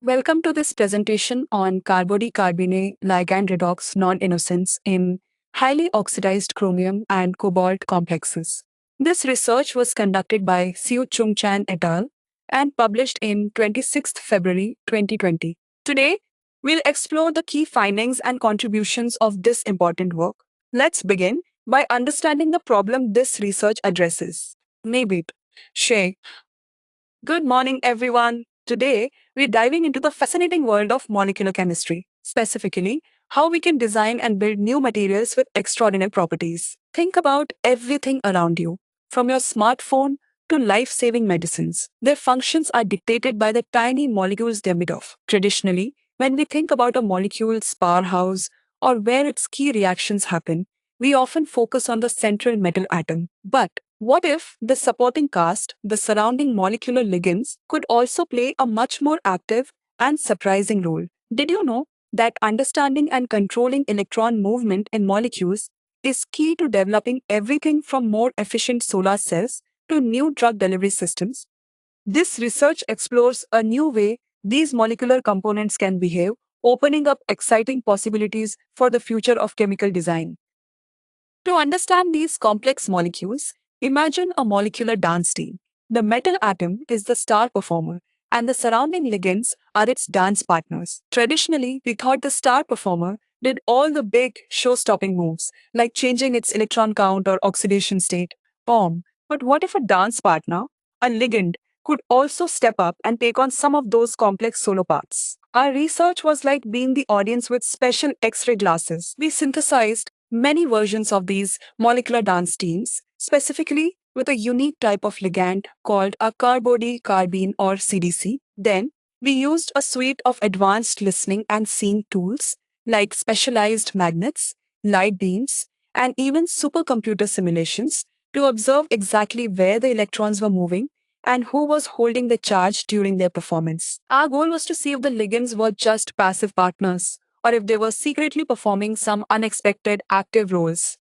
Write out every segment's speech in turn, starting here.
Welcome to this presentation on carbonyl-carbene ligand redox non-innocence in highly oxidized chromium and cobalt complexes. This research was conducted by Siu-Chung Chan et al. And published in 26th February 2020. Today, we'll explore the key findings and contributions of this important work. Let's begin by understanding the problem this research addresses. Nabit, Shay, good morning, everyone. Today, we're diving into the fascinating world of molecular chemistry, specifically, how we can design and build new materials with extraordinary properties. Think about everything around you, from your smartphone to life saving medicines. Their functions are dictated by the tiny molecules they're made of. Traditionally, when we think about a molecule's powerhouse or where its key reactions happen, we often focus on the central metal atom. But what if the supporting cast, the surrounding molecular ligands, could also play a much more active and surprising role? Did you know that understanding and controlling electron movement in molecules is key to developing everything from more efficient solar cells to new drug delivery systems? This research explores a new way these molecular components can behave, opening up exciting possibilities for the future of chemical design. To understand these complex molecules, imagine a molecular dance team. The metal atom is the star performer, and the surrounding ligands are its dance partners. Traditionally, we thought the star performer did all the big show stopping moves, like changing its electron count or oxidation state. Boom. But what if a dance partner, a ligand, could also step up and take on some of those complex solo parts? Our research was like being the audience with special X ray glasses. We synthesized many versions of these molecular dance teams, specifically with a unique type of ligand called a carbody-carbene or CDC. Then, we used a suite of advanced listening and seeing tools like specialized magnets, light beams, and even supercomputer simulations to observe exactly where the electrons were moving and who was holding the charge during their performance. Our goal was to see if the ligands were just passive partners or if they were secretly performing some unexpected active roles.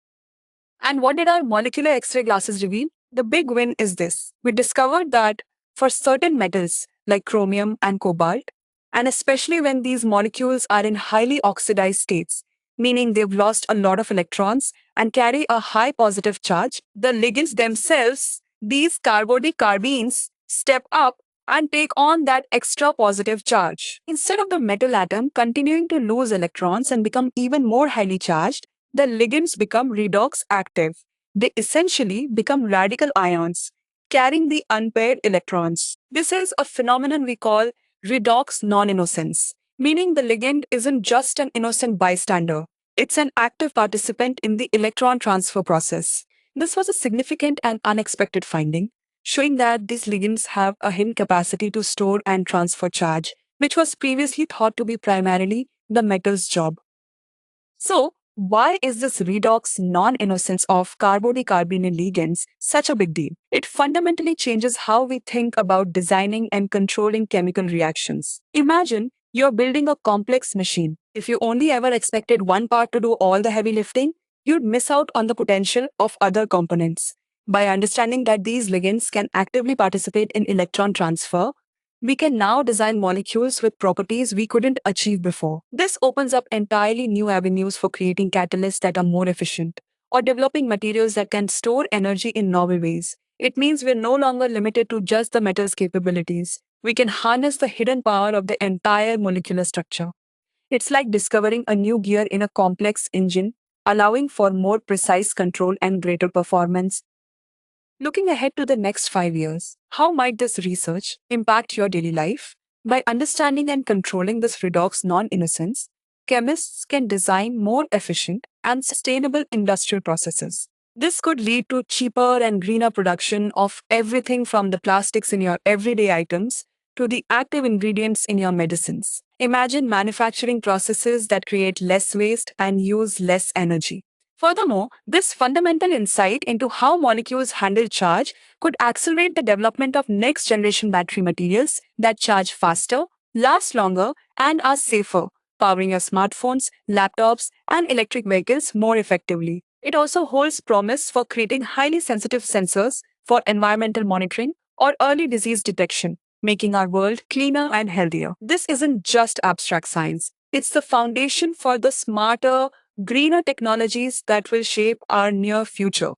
And what did our molecular X ray glasses reveal? The big win is this: we discovered that for certain metals like chromium and cobalt, and especially when these molecules are in highly oxidized states, meaning they've lost a lot of electrons and carry a high positive charge, the ligands themselves, these carbonic carbenes, step up and take on that extra positive charge. Instead of the metal atom continuing to lose electrons and become even more highly charged, the ligands become redox active. They essentially become radical ions, carrying the unpaired electrons. This is a phenomenon we call redox non-innocence, meaning the ligand isn't just an innocent bystander. It's an active participant in the electron transfer process. This was a significant and unexpected finding, showing that these ligands have a hidden capacity to store and transfer charge, which was previously thought to be primarily the metal's job. So, why is this redox non-innocence of carbonyl ligands such a big deal? It fundamentally changes how we think about designing and controlling chemical reactions. Imagine you're building a complex machine. If you only ever expected one part to do all the heavy lifting, you'd miss out on the potential of other components. By understanding that these ligands can actively participate in electron transfer, we can now design molecules with properties we couldn't achieve before. This opens up entirely new avenues for creating catalysts that are more efficient or developing materials that can store energy in novel ways. It means we're no longer limited to just the metal's capabilities. We can harness the hidden power of the entire molecular structure. It's like discovering a new gear in a complex engine, allowing for more precise control and greater performance. Looking ahead to the next 5 years, how might this research impact your daily life? By understanding and controlling this redox non-innocence, chemists can design more efficient and sustainable industrial processes. This could lead to cheaper and greener production of everything from the plastics in your everyday items to the active ingredients in your medicines. Imagine manufacturing processes that create less waste and use less energy. Furthermore, this fundamental insight into how molecules handle charge could accelerate the development of next generation battery materials that charge faster, last longer, and are safer, powering your smartphones, laptops, and electric vehicles more effectively. It also holds promise for creating highly sensitive sensors for environmental monitoring or early disease detection, making our world cleaner and healthier. This isn't just abstract science, it's the foundation for the smarter, greener technologies that will shape our near future.